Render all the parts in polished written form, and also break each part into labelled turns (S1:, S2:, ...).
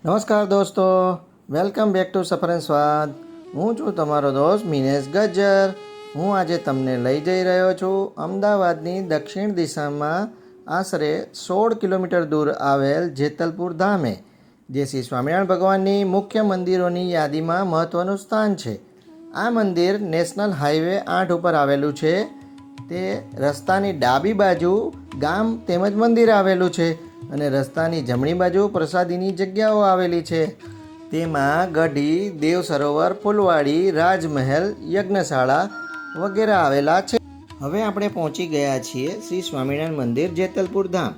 S1: નમસ્કાર દોસ્તો, welcome back to સફર એન્ડ સ્વાદ. હું છું તમારો દોસ્ત મિનેશ ગજ્જર. હું આજે તમને લઈ જઈ રહ્યો છું અમદાવાદની દક્ષિણ દિશામાં આશરે 16 કિલોમીટર દૂર આવેલ જેતલપુર ધામે, જે શ્રી સ્વામિનારાયણ ભગવાનની મુખ્ય મંદિરોની યાદીમાં મહત્ત્વનું સ્થાન છે. આ મંદિર નેશનલ હાઈવે 8 ઉપર આવેલું છે. તે રસ્તાની ડાબી બાજુ ગામ તેમજ મંદિર આવેલું છે અને રસ્તાની જમણી બાજુ પ્રસાદીની જગ્યાઓ આવેલી છે. તેમાં ગઢી, દેવ સરોવર, ફૂલવાડી, રાજમહેલ, યજ્ઞશાળા વગેરે આવેલા છે. હવે આપણે પહોંચી ગયા છીએ શ્રી સ્વામિનારાયણ મંદિર જેતલપુર ધામ.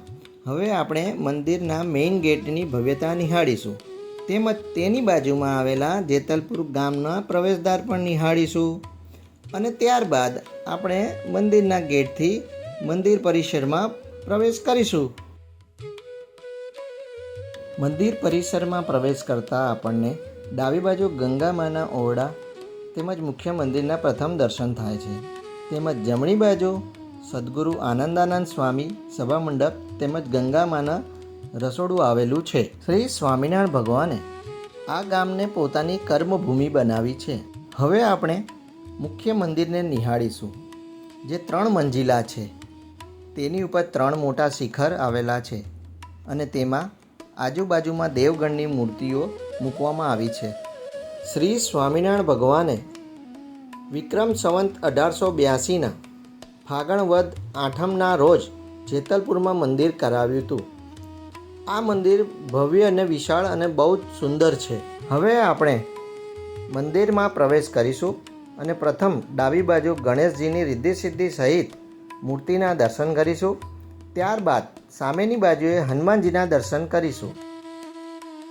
S1: હવે આપણે મંદિરના મેઇન ગેટની ભવ્યતા નિહાળીશું, તેમજ તેની બાજુમાં આવેલા જેતલપુર ગામના પ્રવેશદ્વાર પણ નિહાળીશું. અને ત્યારબાદ આપણે મંદિરના ગેટથી મંદિર પરિસરમાં પ્રવેશ કરીશું. મંદિર પરિસરમાં પ્રવેશ કરતાં આપણને ડાબી બાજુ ગંગા માના ઓરડા તેમજ મુખ્ય મંદિરના પ્રથમ દર્શન થાય છે. તેમજ જમણી બાજુ સદગુરુ આનંદાનંદ સ્વામી સભા મંડપ તેમજ ગંગા માના રસોડું આવેલું છે. શ્રી સ્વામિનારાયણ ભગવાને આ ગામને પોતાની કર્મભૂમિ બનાવી છે. હવે આપણે મુખ્ય મંદિરને નિહાળીશું, જે 3 મંજિલા છે. તેની ઉપર 3 મોટા શિખર આવેલા છે અને તેમાં આજુબાજુમાં દેવગણની મૂર્તિઓ મૂકવામાં આવી છે. શ્રી સ્વામિનારાયણ ભગવાને વિક્રમ સંવંત 1882ના ફાગણ વદ 8મના રોજ જેતલપુરમાં મંદિર કરાવ્યું હતું. આ મંદિર ભવ્ય અને વિશાળ અને બહુ જ સુંદર છે. હવે આપણે મંદિરમાં પ્રવેશ કરીશું અને પ્રથમ ડાબી બાજુ ગણેશજીની રિદ્ધિ સિદ્ધિ સહિત મૂર્તિના દર્શન કરીશું. ત્યારબાદ સામેની બાજુએ હનુમાનજીના દર્શન કરીશું.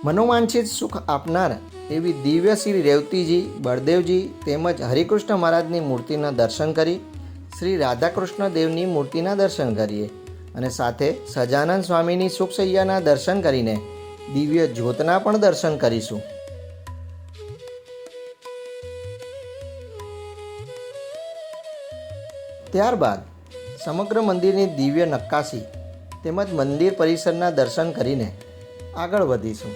S1: મનોવાંછિત સુખ આપનાર એવી દિવ્ય શ્રી રેવતીજી, બળદેવજી તેમજ હરિકૃષ્ણ મહારાજની મૂર્તિના દર્શન કરી શ્રી રાધાકૃષ્ણ દેવની મૂર્તિના દર્શન કરીએ અને સાથે સજાનંદ સ્વામીની સુખસૈયાના દર્શન કરીને દિવ્ય જ્યોતના પણ દર્શન કરીશું. ત્યારબાદ સમગ્ર મંદિરની દિવ્ય નક્કાશી તેમજ મંદિર પરિસરના દર્શન કરીને આગળ વધીશું.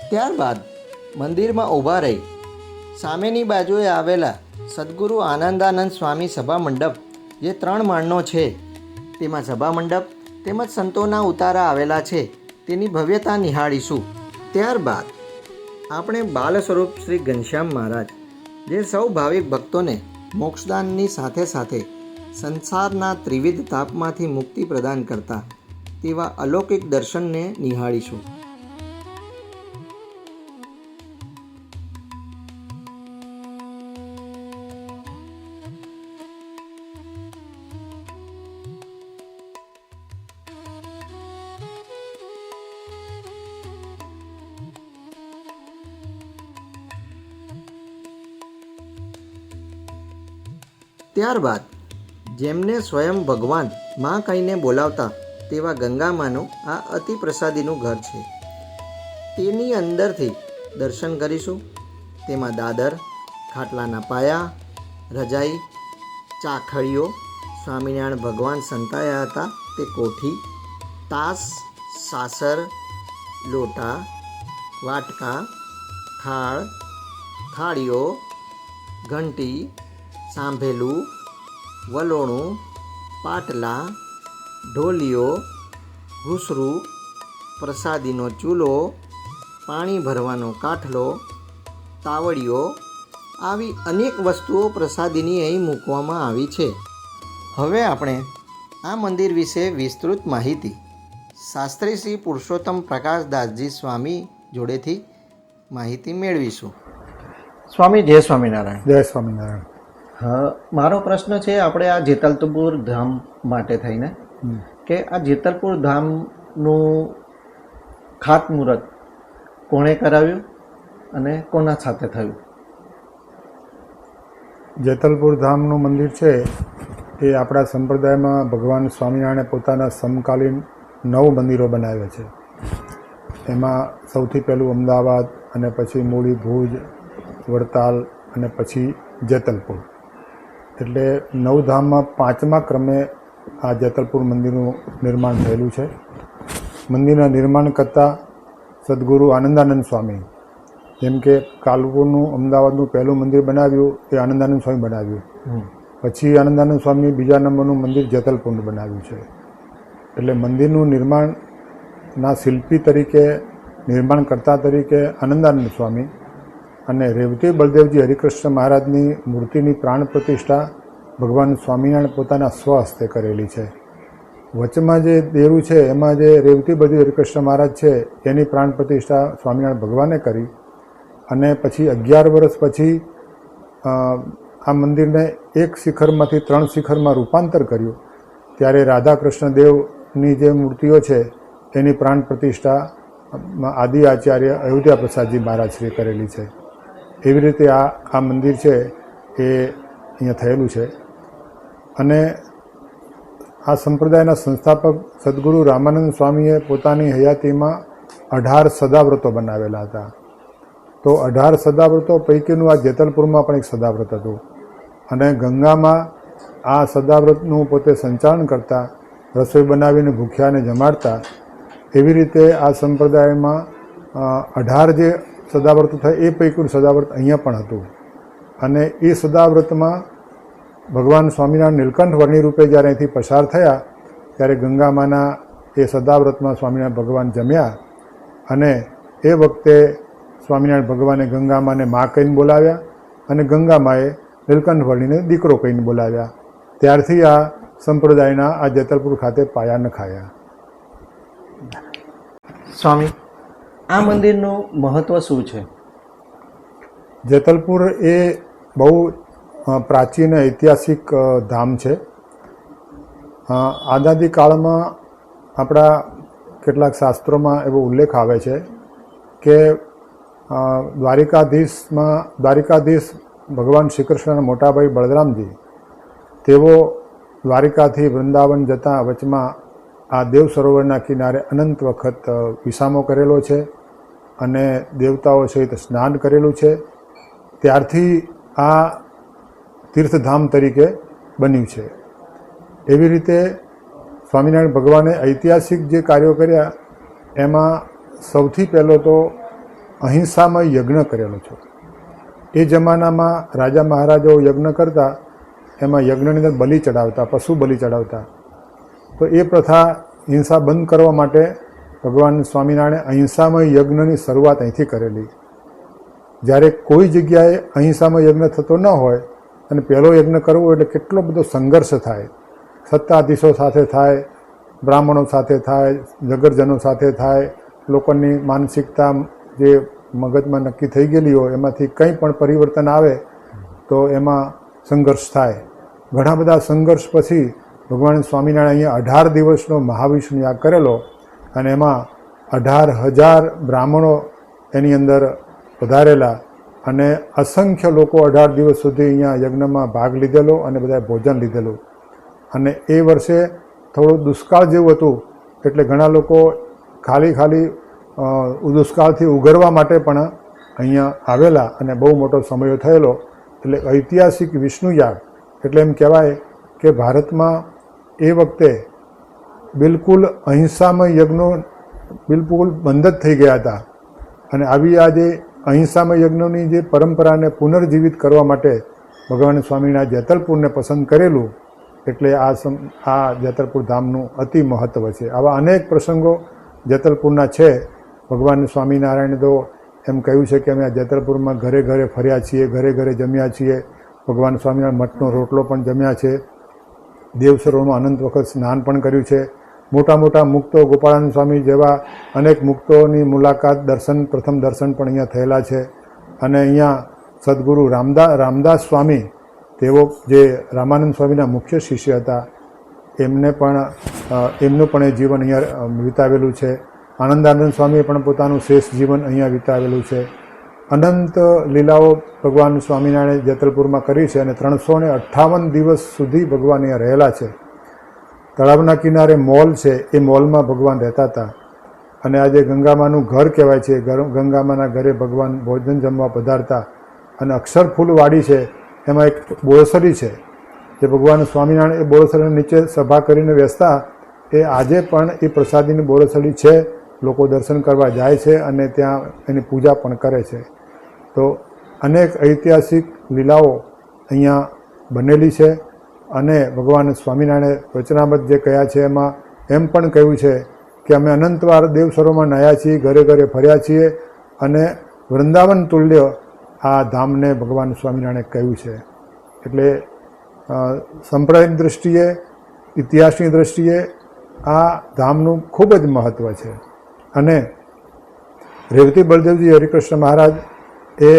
S1: ત્યારબાદ મંદિરમાં ઊભા રહી સામેની બાજુએ આવેલા સદગુરુ આનંદાનંદ સ્વામી સભા મંડપ, જે 3 માળનો છે, તેમાં સભા મંડપ તેમજ સંતોના ઉતારા આવેલા છે, તેની ભવ્યતા નિહાળીશું. ત્યારબાદ આપણે બાલ સ્વરૂપ શ્રી ઘનશ્યામ મહારાજ, જે સૌ ભાવિક ભક્તોને મોક્ષદાનની સાથે સાથે સંસારના ત્રિવિધ તાપમાંથી મુક્તિ પ્રદાન કરતા તેવા અલૌકિક દર્શનને નિહાળીશું. ત્યારબાદ જેમને સ્વયં ભગવાન માં કહીને બોલાવતા તેવા ગંગામાનું આ અતિ પ્રસાદીનું ઘર છે. તેની અંદરથી દર્શન કરીશું. તેમાં દાદર, ખાટલાના પાયા, રજાઈ, ચાખડીઓ, સ્વામિનારાયણ ભગવાન સંતાયા હતા તે કોઠી, તાસ, સાસર, લોટા, વાટકા, થાળ, થાળીઓ, ઘંટી, સાંભેલું, વલોણું, પાટલા, ઢોલિયો, ઘૂસરું, પ્રસાદીનો ચૂલો, પાણી ભરવાનો કાઠલો, તાવડીઓ, આવી અનેક વસ્તુઓ પ્રસાદીની અહીં મૂકવામાં આવી છે. હવે આપણે આ મંદિર વિશે વિસ્તૃત માહિતી શાસ્ત્રી શ્રી પુરુષોત્તમ પ્રકાશદાસજી સ્વામી જોડેથી માહિતી મેળવીશું. સ્વામી જય સ્વામિનારાયણ.
S2: જય સ્વામિનારાયણ.
S1: હા, મારો પ્રશ્ન છે આપણે આ જેતલપુર ધામ માટે થઈને કે આ જેતલપુર ધામનું ખાતમુહૂર્ત કોણે કરાવ્યું અને કોના સાથે થયું?
S2: જેતલપુર ધામનું મંદિર છે એ આપણા સંપ્રદાયમાં ભગવાન સ્વામિનારાયણે પોતાના સમકાલીન 9 મંદિરો બનાવ્યા છે. એમાં સૌથી પહેલું અમદાવાદ અને પછી મૂળી, ભુજ, વડતાલ અને પછી જેતલપુર. એટલે નવધામમાં 5મા ક્રમે આ જેતલપુર મંદિરનું નિર્માણ થયેલું છે. મંદિરના નિર્માણ કરતા સદગુરુ આનંદાનંદ સ્વામી, જેમ કે કાલુપુરનું અમદાવાદનું પહેલું મંદિર બનાવ્યું એ આનંદાનંદ સ્વામી બનાવ્યું, પછી આનંદાનંદ સ્વામી બીજા નંબરનું મંદિર જેતલપુરનું બનાવ્યું છે. એટલે મંદિરનું નિર્માણના શિલ્પી તરીકે, નિર્માણકર્તા તરીકે આનંદાનંદ સ્વામી અને રેવતી બળદેવજી હરિકૃષ્ણ મહારાજની મૂર્તિની પ્રાણ પ્રતિષ્ઠા ભગવાન સ્વામિનારાયણ પોતાના સ્વહસ્તે કરેલી છે. વચમાં જે દેરું છે એમાં જે રેવતી બળદેવ હરિકૃષ્ણ મહારાજ છે એની પ્રાણ પ્રતિષ્ઠા સ્વામિનારાયણ ભગવાને કરી અને પછી 11 વર્ષ પછી આ મંદિરને એક શિખરમાંથી 3 શિખરમાં રૂપાંતર કર્યું. ત્યારે રાધા કૃષ્ણ દેવની જે મૂર્તિઓ છે એની પ્રાણ પ્રતિષ્ઠા આદિ આચાર્ય અયોધ્યા પ્રસાદજી મહારાજ શ્રી કરેલી છે. એવી રીતે આ મંદિર છે એ અહીંયા થયેલું છે. અને આ સંપ્રદાયના સંસ્થાપક સદગુરુ રામાનંદ સ્વામીએ પોતાની હયાતીમાં 18 સદાવ્રતો બનાવેલા હતા. તો 18 સદાવ્રતો પૈકીનું આ જેતલપુરમાં પણ એક સદાવ્રત હતું. અને ગંગામાં આ સદાવ્રતનું પોતે સંચાલન કરતા, રસોઈ બનાવીને ભૂખ્યાને જમાડતા. એવી રીતે આ સંપ્રદાયમાં 18 જે સદાવ્રત થાય એ પૈકીનું સદાવ્રત અહીંયા પણ હતું. અને એ સદાવ્રતમાં ભગવાન સ્વામિનારાયણ નીલકંઠ વર્ણી રૂપે જ્યારે અહીંથી પસાર થયા ત્યારે ગંગામાના એ સદાવ્રતમાં સ્વામિનારાયણ ભગવાન જમ્યા. અને એ વખતે સ્વામિનારાયણ ભગવાને ગંગામાને મા કહીને બોલાવ્યા અને ગંગામાએ નીલકંઠ વર્ણીને દીકરો કહીને બોલાવ્યા. ત્યારથી આ સંપ્રદાયના આ જેતલપુર ખાતે પાયા નખાયા.
S1: સ્વામી, આ મંદિરનું મહત્વ શું છે?
S2: જેતલપુર એ બહુ પ્રાચીન ઐતિહાસિક ધામ છે. આદિ કાળમાં આપણા કેટલાક શાસ્ત્રોમાં એવો ઉલ્લેખ આવે છે કે દ્વારિકાધીશ ભગવાન શ્રી કૃષ્ણના મોટાભાઈ બળરામજી, તેઓ દ્વારિકાથી વૃંદાવન જતાં વચમાં આ દેવ સરોવરના કિનારે અનંત વખત વિસામો કરેલો છે અને દેવતાઓ સહિત સ્નાન કરેલું છે. ત્યારથી આ તીર્થધામ તરીકે બન્યું છે. એવી રીતે સ્વામિનારાયણ ભગવાને ઐતિહાસિક જે કાર્યો કર્યા એમાં સૌથી પહેલો તો અહિંસામય યજ્ઞ કરેલો છે. એ જમાનામાં રાજા મહારાજાઓ યજ્ઞ કરતા, એમાં યજ્ઞની અંદર બલિ ચડાવતા, પશુ બલિ ચડાવતા. તો એ પ્રથા હિંસા બંધ કરવા માટે ભગવાન સ્વામિનારાયણે અહિંસામય યજ્ઞની શરૂઆત અહીંથી કરેલી. જ્યારે કોઈ જગ્યાએ અહિંસામય યજ્ઞ થતો ન હોય અને પહેલો યજ્ઞ કરવો એટલે કેટલો બધો સંઘર્ષ થાય. સત્તાધીશો સાથે થાય, બ્રાહ્મણો સાથે થાય, જગરજનો સાથે થાય. લોકોની માનસિકતા જે મગજમાં નક્કી થઈ ગયેલી હોય એમાંથી કંઈ પણ પરિવર્તન આવે તો એમાં સંઘર્ષ થાય. ઘણા બધા સંઘર્ષ પછી ભગવાન સ્વામિનારાયણ અહીંયા 18 દિવસનો મહાવિષ્ણુ યાગ કરેલો અને એમાં 18,000 બ્રાહ્મણો એની અંદર પધારેલા અને અસંખ્ય લોકો 18 દિવસ સુધી અહીંયા યજ્ઞમાં ભાગ લીધેલો અને બધાએ ભોજન લીધેલું. અને એ વર્ષે થોડું દુષ્કાળ જેવું હતું એટલે ઘણા લોકો ખાલી દુષ્કાળથી ઉગરવા માટે પણ અહીંયા આવેલા અને બહુ મોટો સમય થયેલો. એટલે ઐતિહાસિક વિષ્ણુ યાગ એટલે એમ કહેવાય કે ભારતમાં એ વખતે બિલકુલ અહિંસામય યજ્ઞો બિલકુલ બંધ જ થઈ ગયા હતા. અને આવી આ જે અહિંસામય યજ્ઞોની જે પરંપરાને પુનર્જીવિત કરવા માટે ભગવાન સ્વામીના જેતલપુરને પસંદ કરેલું. એટલે આ જેતલપુર ધામનું અતિ મહત્ત્વ છે. આવા અનેક પ્રસંગો જેતલપુરના છે. ભગવાન સ્વામિનારાયણે તો એમ કહ્યું છે કે અમે આ જેતલપુરમાં ઘરે ઘરે ફર્યા છીએ, ઘરે ઘરે જમ્યા છીએ. ભગવાન સ્વામિનારાયણ મઠનો રોટલો પણ જમ્યા છે. દેવ સરોવરનું અનંત વખત સ્નાન પણ કર્યું છે. મોટા મોટા મુક્તો, ગોપાળાનંદ સ્વામી જેવા અનેક મુક્તોની મુલાકાત, પ્રથમ દર્શન પણ અહીંયા થયેલા છે. અને અહીંયા સદગુરુ રામદાસ સ્વામી, તેઓ જે રામાનંદ સ્વામીના મુખ્ય શિષ્ય હતા, એમનું પણ એ જીવન અહીંયા વિતાવેલું છે. આનંદાનંદ સ્વામીએ પણ પોતાનું શેષ જીવન અહીંયા વિતાવેલું છે. અનંત લીલાઓ ભગવાન સ્વામિનારાયણે જેતલપુરમાં કરી છે અને 358 દિવસ સુધી ભગવાન અહીંયા રહેલા છે. તળાવના કિનારે મોલ છે, એ મોલમાં ભગવાન રહેતા હતા. અને આજે ગંગામાનું ઘર કહેવાય છે. ગંગામાના ઘરે ભગવાન ભોજન જમવા પધારતા. અને અક્ષર ફૂલવાડી છે, એમાં એક બોળસરી છે. જે ભગવાન સ્વામિનારાયણ એ બોરસડી નીચે સભા કરીને બેસતા એ આજે પણ એ પ્રસાદીની બોરસડી છે. લોકો દર્શન કરવા જાય છે અને ત્યાં એની પૂજા પણ કરે છે. તો અનેક ઐતિહાસિક લીલાઓ અહીંયા બનેલી છે અને ભગવાન સ્વામિનારાયણે વચનામૃત જે કહ્યા છે એમાં એમ પણ કહ્યું છે કે અમે અનંતવાર દેવ સરોવરમાં નાહ્યા છીએ, ઘરે ઘરે ફર્યા છીએ અને વૃંદાવન તુલ્ય આ ધામને ભગવાન સ્વામિનારાયણે કહ્યું છે. એટલે સંપ્રદાયની દૃષ્ટિએ, ઇતિહાસની દૃષ્ટિએ આ ધામનું ખૂબ જ મહત્ત્વ છે. અને રેવતી બળદેવજી હરિકૃષ્ણ મહારાજ એ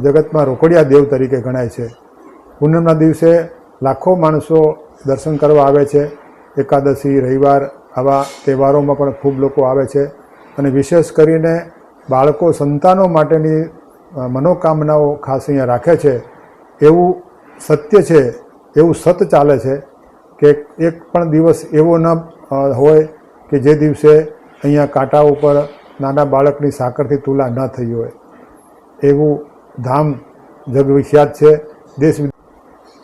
S2: જગતમાં રોકડિયા દેવ તરીકે ગણાય છે. પૂનમના દિવસે લાખો માણસો દર્શન કરવા આવે છે. એકાદશી, રવિવાર આવા તહેવારોમાં પણ ખૂબ લોકો આવે છે. અને વિશેષ કરીને બાળકો, સંતાનો માટેની મનોકામનાઓ ખાસ અહીંયા રાખે છે. એવું સત્ય છે, એવું સત ચાલે છે કે એક પણ દિવસ એવો ન હોય કે જે દિવસે અહીંયા કાંટા ઉપર નાના બાળકની સાકરથી તુલા ન થઈ હોય. એવું ધામ જગવિખ્યાત છે. દેશ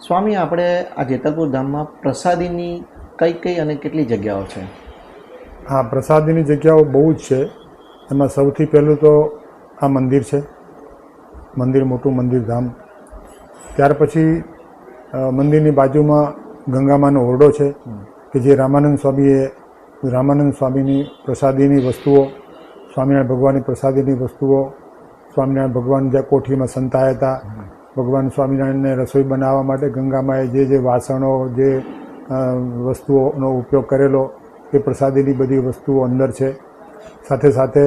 S1: સ્વામી, આપણે આ જેતલપુર ધામમાં પ્રસાદીની કઈ અને કેટલી જગ્યાઓ છે?
S2: હા, પ્રસાદીની જગ્યાઓ બહુ જ છે. એમાં સૌથી પહેલું તો આ મંદિર છે. મંદિર, મોટું મંદિર ધામ. ત્યાર પછી મંદિરની બાજુમાં ગંગામાનો ઓરડો છે કે જે રામાનંદ સ્વામીની પ્રસાદીની વસ્તુઓ, સ્વામિનારાયણ ભગવાનની પ્રસાદીની વસ્તુઓ, સ્વામિનારાયણ ભગવાન જ્યાં કોઠીમાં સંતાયા હતા, ભગવાન સ્વામિનારાયણને રસોઈ બનાવવા માટે ગંગામાએ જે વાસણો, જે વસ્તુઓનો ઉપયોગ કરેલો એ પ્રસાદીની બધી વસ્તુઓ અંદર છે. સાથે સાથે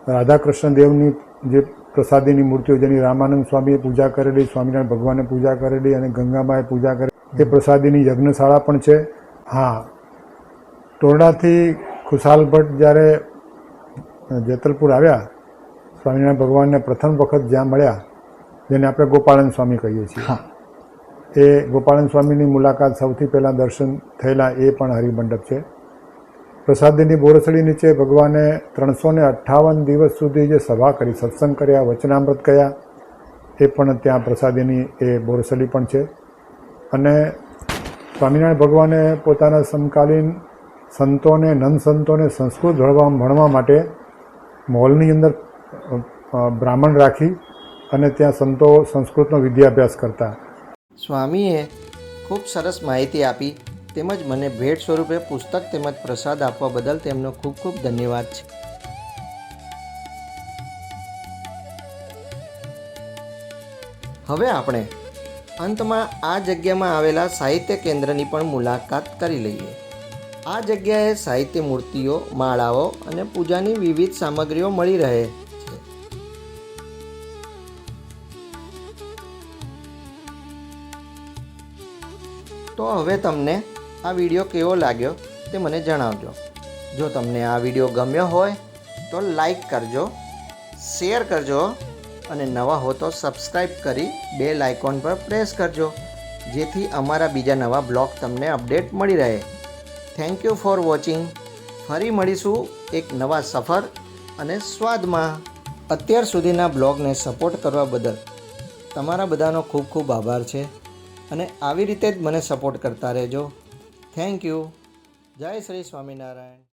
S2: રાધાકૃષ્ણ દેવની જે પ્રસાદીની મૂર્તિઓ, જેની રામાનંદ સ્વામીએ પૂજા કરેલી, સ્વામિનારાયણ ભગવાને પૂજા કરેલી અને ગંગામાએ પૂજા કરેલી, એ પ્રસાદીની યજ્ઞશાળા પણ છે. હા, ટોરડાથી ખુશાલ ભટ્ટ જ્યારે જેતલપુર આવ્યા, સ્વામિનારાયણ ભગવાનને પ્રથમ વખત જ્યાં મળ્યા, જેને આપણે ગોપાળન સ્વામી કહીએ છીએ, એ ગોપાળન સ્વામીની મુલાકાત સૌથી પહેલાં દર્શન થયેલા એ પણ હરિમંડપ છે. પ્રસાદીની બોરસડી નીચે ભગવાને 358 દિવસ સુધી જે સભા કરી, સત્સંગ કર્યા, વચનામૃત કહ્યા, એ પણ ત્યાં પ્રસાદીની એ બોરસડી પણ છે. અને સ્વામિનારાયણ ભગવાને પોતાના સમકાલીન સંતોને, નંદ સંતોને સંસ્કૃત ભણવા માટે મોલની અંદર બ્રાહ્મણ રાખી અને ત્યાં સંતો સંસ્કૃતનો વિદ્યાભ્યાસ કરતા.
S1: સ્વામીએ ખૂબ સરસ માહિતી આપી તેમજ મને ભેટ સ્વરૂપે પુસ્તક તેમજ પ્રસાદ આપવા બદલ તેમનો ખૂબ ખૂબ ધન્યવાદ છે. હવે આપણે અંતમાં આ જગ્યામાં આવેલા સાહિત્ય કેન્દ્રની પણ મુલાકાત કરી લઈએ. આ જગ્યાએ સાહિત્ય મૂર્તિઓ, માળાઓ અને પૂજાની વિવિધ સામગ્રીઓ મળી રહે છે. તો હવે તમને આ વિડીયો કેવો લાગ્યો તે મને જણાવજો. જો તમને આ વિડીયો ગમ્યો હોય તો લાઈક કરજો, શેર કરજો અને નવા હો તો સબસ્ક્રાઈબ કરી બેલ આઇકોન પર પ્રેસ કરજો, જેથી અમારા બીજા નવા બ્લોગ તમને અપડેટ મળી રહે. Thank you for watching. ફરી મળીશું એક નવા સફર અને સ્વાદમાં. અત્યાર સુધીના બ્લોગને સપોર્ટ કરવા બદલ તમારા બધાનો ખૂબ ખૂબ આભાર છે અને આવી રીતે જ મને સપોર્ટ કરતા રહેજો. Thank you. જય શ્રી સ્વામિનારાયણ.